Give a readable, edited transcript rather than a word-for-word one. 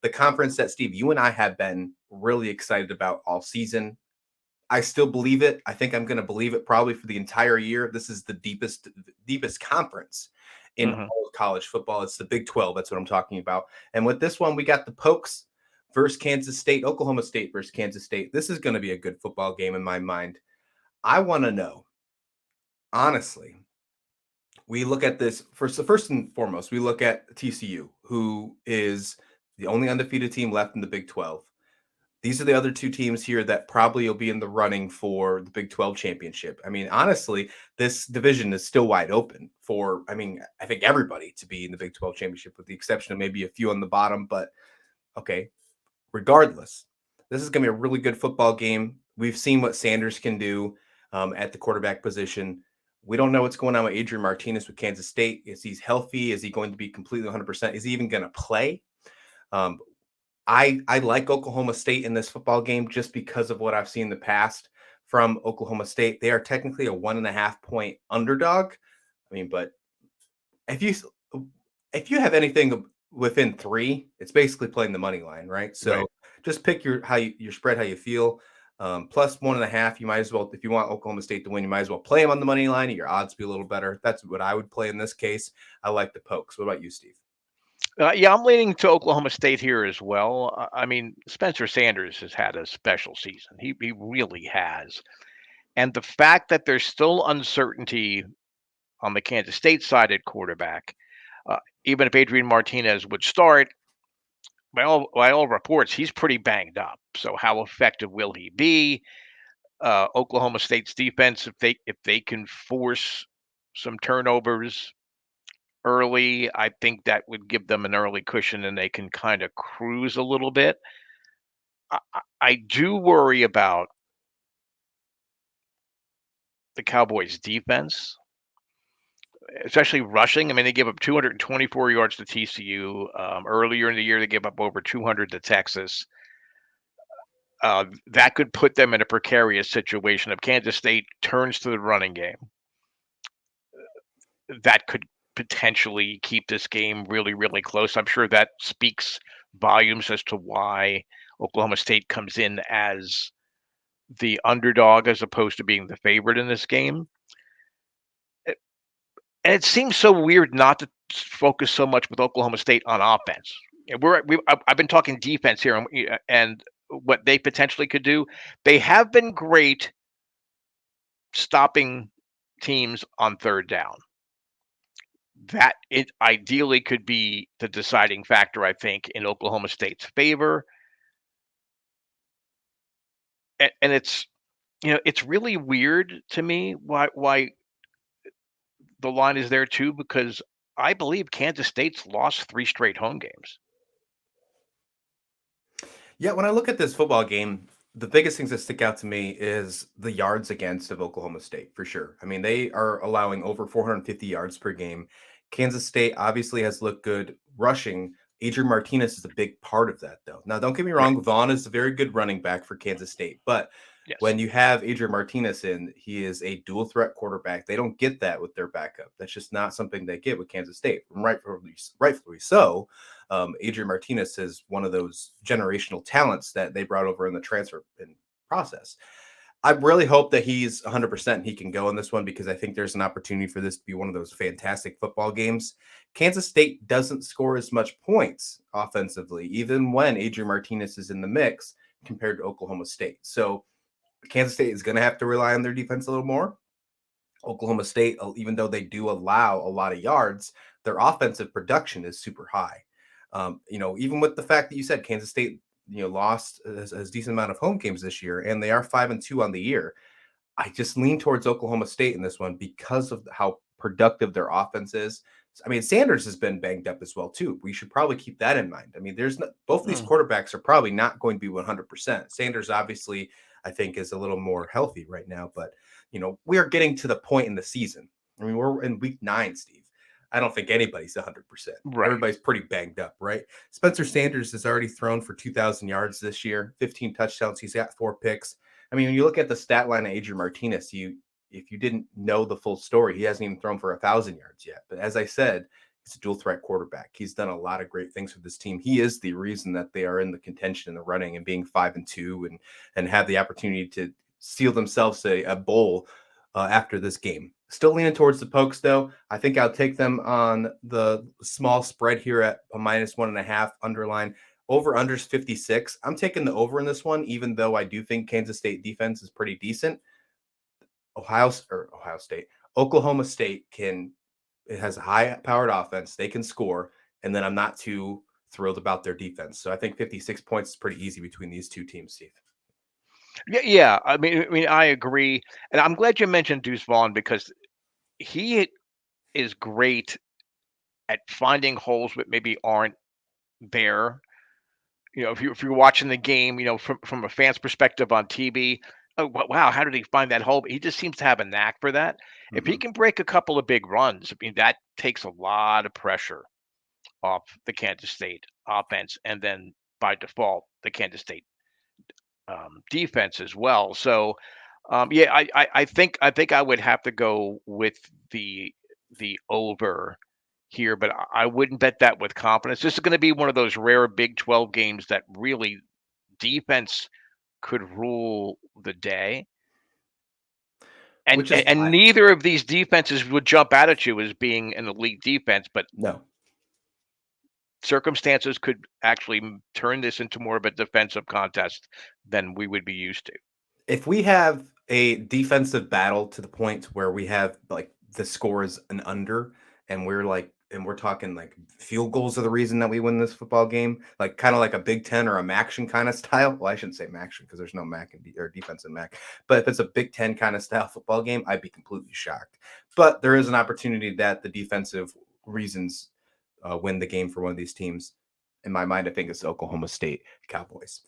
the conference that, Steve, you and I have been really excited about all season. I still believe it. I think I'm going to believe it probably for the entire year. This is the deepest conference in Hmm. all of college football. It's the Big 12. That's what I'm talking about. And with this one, we got the Pokes versus Kansas State, Oklahoma State versus Kansas State. This is going to be a good football game in my mind. I want to know, honestly, we look at this first and foremost, we look at TCU, who is the only undefeated team left in the Big 12. These are the other two teams here that probably will be in the running for the Big 12 championship. I mean, honestly, this division is still wide open for, I mean, I think everybody to be in the Big 12 championship, with the exception of maybe a few on the bottom. But okay, regardless, this is going to be a really good football game. We've seen what Sanders can do at the quarterback position. We don't know what's going on with Adrian Martinez with Kansas State. Is he healthy? Is he going to be completely 100%? Is he even going to play? Um, I like Oklahoma State in this football game just because of what I've seen in the past from Oklahoma State. They are technically a 1.5 point underdog. I mean, but if you if you have anything within three, it's basically playing the money line, right? So Right. just pick your spread how you feel. Plus 1.5, you might as well, if you want Oklahoma State to win, you might as well play them on the money line. Your odds be a little better. That's what I would play in this case. I like the pokes. What about you, Steve? Yeah, I'm leaning to Oklahoma State here as well. I mean, Spencer Sanders has had a special season. He really has. And the fact that there's still uncertainty on the Kansas State side at quarterback, even if Adrian Martinez would start, by all reports, he's pretty banged up. So how effective will he be? Oklahoma State's defense, if they can force some turnovers early, I think that would give them an early cushion and they can kind of cruise a little bit. I do worry about the Cowboys' defense, especially rushing. I mean, they gave up 224 yards to TCU. Earlier in the year, they gave up over 200 to Texas. That could put them in a precarious situation. If Kansas State turns to the running game, that could potentially keep this game really, really close. I'm sure that speaks volumes as to why Oklahoma State comes in as the underdog as opposed to being the favorite in this game. And it seems so weird not to focus so much with Oklahoma State on offense. I've been talking defense here, and what they potentially could do. They have been great stopping teams on third down. That it ideally could be the deciding factor, I think, in Oklahoma State's favor. And it's really weird to me why the line is there too, because I believe Kansas State's lost 3 straight home games. Yeah, when I look at this football game, the biggest things that stick out to me is the yards against of Oklahoma State, for sure. I mean, they are allowing over 450 yards per game. Kansas State obviously has looked good rushing. Adrian Martinez is a big part of that, though. Now, don't get me Right. wrong, Vaughn is a very good running back for Kansas State, but Yes. when you have Adrian Martinez in, he is a dual threat quarterback. They don't get that with their backup. That's just not something they get with Kansas State, rightfully so. Adrian Martinez is one of those generational talents that they brought over in the transfer process. I really hope that he's 100% he can go in this one, because I think there's an opportunity for this to be one of those fantastic football games. Kansas State doesn't score as much points offensively, even when Adrian Martinez is in the mix, compared to Oklahoma State. So Kansas State is going to have to rely on their defense a little more. Oklahoma State, even though they do allow a lot of yards, their offensive production is super high. Even with the fact that you said Kansas State, lost a decent amount of home games this year, and they are 5-2 on the year. I just lean towards Oklahoma State in this one because of how productive their offense is. I mean, Sanders has been banged up as well too. We should probably keep that in mind. I mean, both of these Mm. quarterbacks are probably not going to be 100%. Sanders obviously, I think, is a little more healthy right now, but we are getting to the point in the season. I mean, we're in week 9, Steve. I don't think anybody's 100%. Right. Everybody's pretty banged up, right? Spencer Sanders has already thrown for 2,000 yards this year, 15 touchdowns. He's got 4 picks. I mean, when you look at the stat line of Adrian Martinez, if you didn't know the full story, he hasn't even thrown for 1,000 yards yet. But as I said, He's a dual threat quarterback. He's done a lot of great things for this team. He is the reason that they are in the contention in the running and being 5-2 and have the opportunity to seal themselves a bowl after this game. Still leaning towards the Pokes, though. I think I'll take them on the small spread here at a -1.5 underline. Over unders 56. I'm taking the over in this one, even though I do think Kansas State defense is pretty decent. Oklahoma State it has a high-powered offense. They can score, and then I'm not too thrilled about their defense. So I think 56 points is pretty easy between these two teams, Steve. Yeah. I mean, I agree, and I'm glad you mentioned Deuce Vaughn because he is great at finding holes that maybe aren't there. If you're watching the game, from a fan's perspective on TV, oh wow, how did he find that hole? He just seems to have a knack for that. If he Mhm. can break a couple of big runs, I mean that takes a lot of pressure off the Kansas State offense, and then by default the Kansas State defense as well. So, yeah, I think I would have to go with the over here, but I wouldn't bet that with confidence. This is going to be one of those rare Big 12 games that really defense could rule the day. And Which is and why neither of these defenses would jump out at you as being an elite defense, but no. circumstances could actually turn this into more of a defensive contest than we would be used to. If we have a defensive battle to the point where we have like the score is an under and we're talking like field goals are the reason that we win this football game, like kind of like a Big Ten or a Maction kind of style. Well, I shouldn't say Maction because there's no Mac or defense in Mac, but if it's a Big Ten kind of style football game, I'd be completely shocked. But there is an opportunity that the defensive reasons win the game for one of these teams. In my mind, I think it's Oklahoma State Cowboys.